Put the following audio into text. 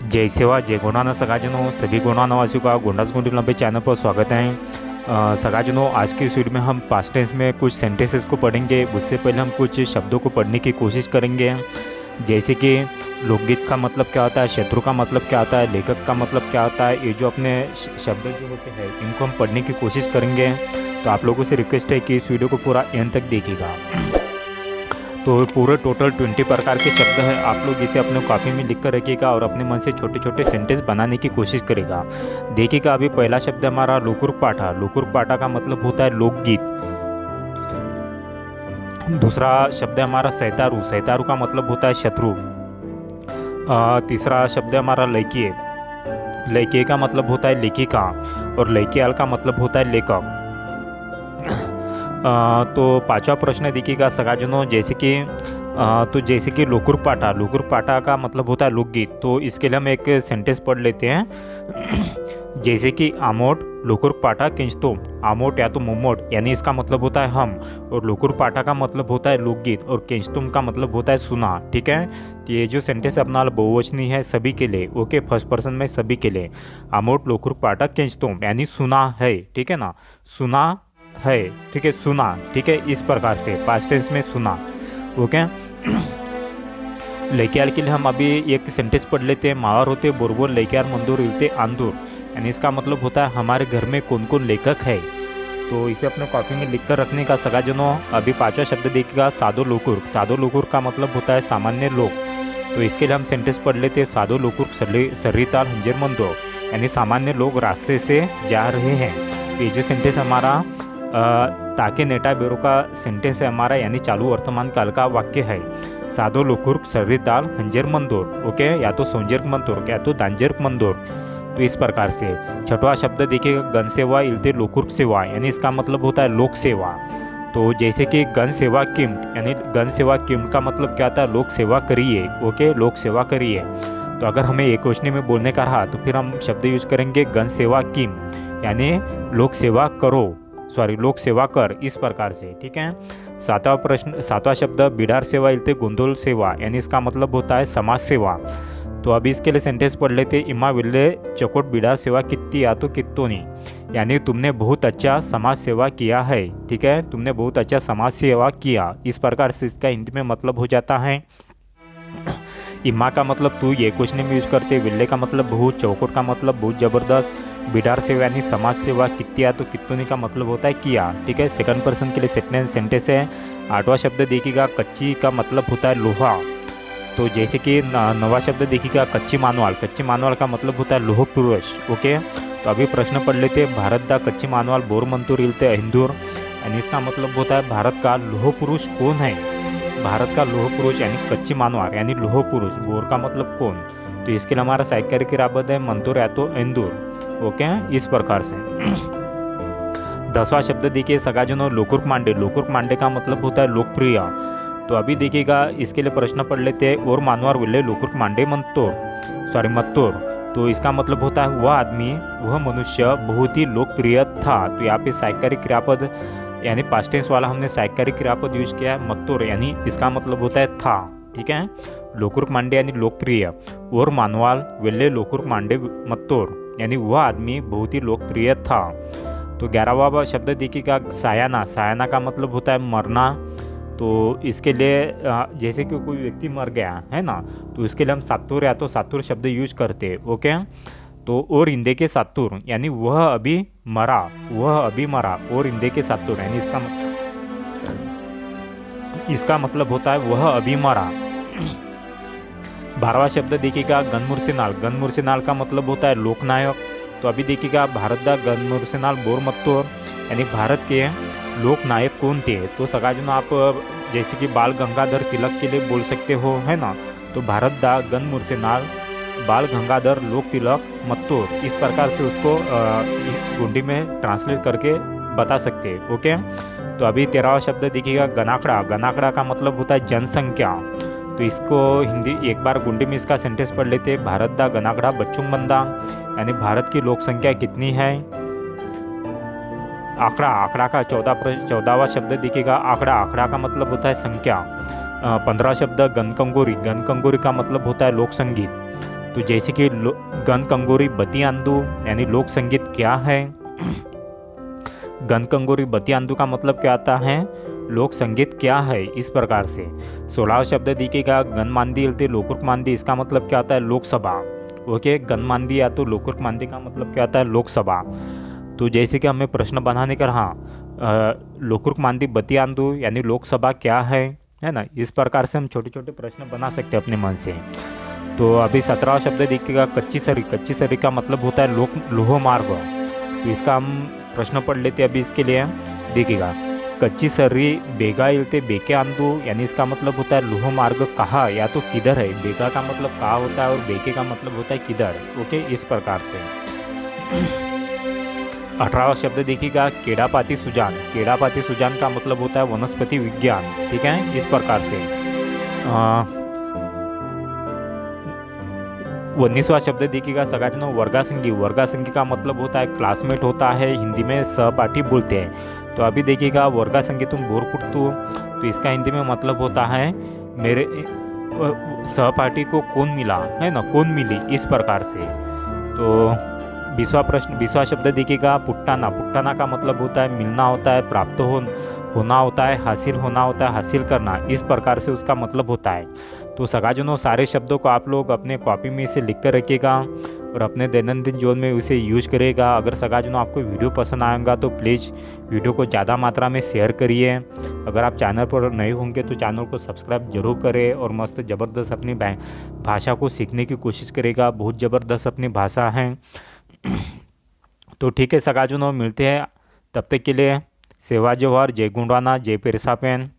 जय सेवा जय गोंडाना सगाजनों, सभी गोंडानावासियों का गोंडास गोंडी लंबे चैनल पर स्वागत है। सगाजनों, आज की इस वीडियो में हम पास्ट टेंस में कुछ सेंटेंसेस को पढ़ेंगे। उससे पहले हम कुछ शब्दों को पढ़ने की कोशिश करेंगे, जैसे कि लोकगीत का मतलब क्या होता है, शत्रु का मतलब क्या होता है, लेखक का मतलब क्या होता है। ये जो अपने शब्द जो होते हैं इनको हम पढ़ने की कोशिश करेंगे। तो आप लोगों से रिक्वेस्ट है कि इस वीडियो को पूरा एंड तक देखिएगा। तो पूरे टोटल 20 प्रकार के शब्द हैं। आप लोग इसे अपने कॉपी में लिख कर रखिएगा और अपने मन से छोटे छोटे सेंटेंस बनाने की कोशिश करेगा। देखिएगा, अभी पहला शब्द हमारा लोकुर पाठा। लोकुर पाठा का मतलब होता है लोकगीत। दूसरा शब्द है हमारा सैतारू। सैतारू का मतलब होता है शत्रु। तीसरा शब्द है हमारा लैकिये। लैकिये का मतलब होता है लेखिका और लैकियाल का मतलब होता है लेखक। तो पांचवा प्रश्न देखिएगा सगाजनों, जैसे कि लोकुर पाठा। लोकुर पाठा का मतलब होता है लोकगीत। तो इसके लिए हम एक सेंटेंस पढ़ लेते हैं। जैसे कि आमोट लोकुर पाठा किंचतो। आमोट या तो मोमोट यानी इसका मतलब होता है हम, और लोकुर पाठा का मतलब होता है लोकगीत, और किंचतुम का मतलब होता है सुना। ठीक है, तो ये जो सेंटेंस अपना बहुवचनी है सभी के लिए। ओके, फर्स्ट पर्सन में सभी के लिए। आमोट लोकुर पाठा किंचतुम यानी सुना है। ठीक है ना, सुना है। ठीक है, सुना। ठीक है, इस प्रकार से पास्ट टेंस में सुना। ओके। लैकियाल के लिए हम अभी एक सेंटेंस पढ़ लेते हैं। मावर होते बोरबोर लैकियार मंदूर इलते आंदूर, यानी इसका मतलब होता है हमारे घर में कौन कौन लेखक है। तो इसे अपने कॉपी में लिख कर रखने का सगाजनों। अभी पांचवा शब्द देखिएगा, सादो लोकुर। सादो लोकुर का मतलब होता है सामान्य लोग। तो इसके लिए हम सेंटेंस पढ़ लेते हैं। सादो लोकुर सर्रीताल हंजर मंदो, यानी सामान्य लोग रास्ते से जा रहे हैं। तो ये जो सेंटेंस हमारा ताके नेटा बेरो का सेंटेंस है हमारा, यानी चालू वर्तमान काल का वाक्य है। सादो लोकुर सर्रीताल हंजर मंदोर। ओके, या तो सोंजर मंदोर या तो दांजर मंदोर। तो इस प्रकार से छठवां शब्द देखिए, गण सेवा इलते लोकुर सेवा, यानी इसका मतलब होता है लोक सेवा। तो जैसे कि गण सेवा किम, यानी गण सेवा किम का मतलब क्या था, लोक सेवा करिए। ओके, लोक सेवा करिए। तो अगर हमें एक क्वेश्चन में बोलने का रहा तो फिर हम शब्द यूज करेंगे गण सेवा किम, यानी लोक सेवा करो, लोक सेवा कर, इस प्रकार से। ठीक है, सातवां शब्द बिडार सेवा इलते गोंदोल सेवा, यानी इसका मतलब होता है समाज सेवा। तो अभी इसके लिए सेंटेंस पढ़ लेते। इमा विल्ले चकोट बिडार सेवा कितनी या तो कितोनी, यानी तुमने बहुत अच्छा समाज सेवा किया है। ठीक है, तुमने बहुत अच्छा समाज सेवा किया, इस प्रकार से इसका हिंदी में मतलब हो जाता है। इमा का मतलब तू, ये क्वेश्चन में यूज करते। विल्ले का मतलब बहुत, चौकोट का मतलब बहुत जबरदस्त, बिडार सेवा यानी समाज सेवा, कित्तिया तो कितोनी का मतलब होता है किया। ठीक है, सेकंड पर्सन के लिए सेंटेंस है। आठवां शब्द देखिएगा, कच्ची का मतलब होता है लोहा। तो जैसे कि नवा शब्द देखिएगा, कच्ची मानवाल। कच्ची मानवाल का मतलब होता है लोह पुरुष। ओके, तो अभी प्रश्न पढ़ लेते हैं। भारत दा कच्ची मानवाल बोर मंतूर इलते हिंदूर, यानी इसका मतलब होता है भारत का लोह पुरुष कौन है। भारत का लोह पुरुष यानी कच्ची मानवार यानी लोह पुरुष, बोर का मतलब कौन। तो इसके लिए हमारा साहित्य की राबत है मंतूर या तो इंदूर। ओके, इस प्रकार से। 10वां शब्द देखिए सगाजनों, लोकुर्क मांडे। लोकुर्क मांडे का मतलब होता है लोकप्रिय। तो अभी देखिएगा, इसके लिए प्रश्न पढ़ लेते हैं। और मानवार विले लोकुर्क मांडे मत्तोर। तो इसका मतलब होता है वह आदमी, वह मनुष्य बहुत ही लोकप्रिय था। तो यहाँ पे साहित्य क्रियापद यानी पास्ट टेंस वाला हमने साहित्य क्रियापद यूज किया है मत्तोर, यानी इसका मतलब होता है था। ठीक है, लोकुर्क मांडे यानी लोकप्रिय, और मानवाल वेल्ले लोकुर्क मांडे मत्तोर, यानी वह आदमी बहुत ही लोकप्रिय था। तो 11वां शब्द देखिएगा, सायाना। सायाना का मतलब होता है मरना। तो इसके लिए जैसे कि कोई व्यक्ति मर गया है ना, तो इसके लिए हम सातुर या तो सातुर शब्द यूज करते हैं। ओके, तो और इंदे के सातुर, यानी वह अभी मरा, वह अभी मरा, और इंदे के सातुर, यानी इसका मतलब होता है वह अभी मरा। 12वां शब्द देखिएगा, गनमुर्सेनाल। गनमुर्सेनाल का मतलब होता है लोकनायक। तो अभी देखिएगा, भारत दा गनमुर्सेनाल बोर मत्तोर, यानी भारत के लोकनायक कौन थे। तो सगाजनों, आप जैसे कि बाल गंगाधर तिलक के लिए बोल सकते हो, है ना। तो भारत दा गनमुर्सेनाल बाल गंगाधर लोक तिलक मत्तोर, इस प्रकार से उसको गुंडी में ट्रांसलेट करके बता सकते हैं। ओके, तो अभी 13वां शब्द देखिएगा, गनाकड़ा। गनाकड़ा का मतलब होता है जनसंख्या। तो इसको हिंदी एक बार गुंडी में इसका सेंटेंस पढ़ लेते हैं। भारत दा गनाकड़ा बच्चुंग बंदा, यानी भारत की लोक संख्या कितनी है। आंकड़ा। आंकड़ा का 14वां शब्द देखिएगा, आंकड़ा। आंकड़ा का मतलब होता है संख्या। 15वां शब्द गनकंगोरी। गनकंगोरी का मतलब होता है लोक संगीत। तो जैसे कि गन कंगोरी बती आंदू यानी लोक संगीत क्या है। गन कंगोरी बती आंदू का मतलब क्या आता है, लोक संगीत क्या है, इस प्रकार से। 16वां शब्द दिखेगा गन मांदी इलते लोकुर्क मांदी, इसका मतलब क्या आता है, लोकसभा। ओके, गन मांदी या तो लोकुर्क मांदी का मतलब क्या आता है, लोकसभा। तो जैसे कि हमें प्रश्न बनाने का रहा, लोकुर्क मांदी बती आंदू यानी लोकसभा क्या है ना, इस प्रकार से हम छोटे छोटे प्रश्न बना सकते हैं अपने मन से। तो अभी 17वां शब्द दिखेगा कच्ची सरी। कच्ची सरी का मतलब होता है लोह मार्ग। तो इसका हम प्रश्न पढ़ लेते हैं अभी इसके लिए। देखिएगा, कच्ची सरी बेगा इलते बेके आंदू यानी इसका मतलब होता है लोह मार्ग कहाँ या तो किधर है। बेगा का मतलब कहाँ होता है और बेके का मतलब होता है किधर। ओके, इस प्रकार से। 18वां शब्द देखिएगा केड़ापाती सुजान। केड़ापाती सुजान का मतलब होता है वनस्पति विज्ञान। ठीक है, इस प्रकार से। 19वां शब्द देखिएगा सगाटनो वर्गासंगी। वर्गासंगी का मतलब होता है क्लासमेट होता है, हिंदी में सहपाठी बोलते हैं। तो अभी देखिएगा वर्गासंगी तुम बोरपुरतु, तो इसका हिंदी में मतलब होता है मेरे सहपाठी को कौन मिला, है ना, कौन मिली, इस प्रकार से। तो 20वां शब्द देखिएगा पुट्टाना। पुट्टाना का मतलब होता है मिलना होता है, प्राप्त होना होता है, हासिल होना होता है, हासिल करना, इस प्रकार से उसका मतलब होता है। तो सगाजनों, सारे शब्दों को आप लोग अपने कॉपी में इसे लिख कर रखिएगा और अपने दैनंदिन जीवन में उसे यूज करिएगा। अगर सगाजनों आपको वीडियो पसंद आएगा तो प्लीज़ वीडियो को ज़्यादा मात्रा में शेयर करिए। अगर आप चैनल पर नए होंगे तो चैनल को सब्सक्राइब जरूर करें और मस्त ज़बरदस्त अपनी भाषा को सीखने की कोशिश करेगा। बहुत ज़बरदस्त अपनी भाषा है। तो ठीक है सगाजनों, मिलते हैं, तब तक के लिए सेवा जोहर, जय गुंडवाना, जय पेरसापेन।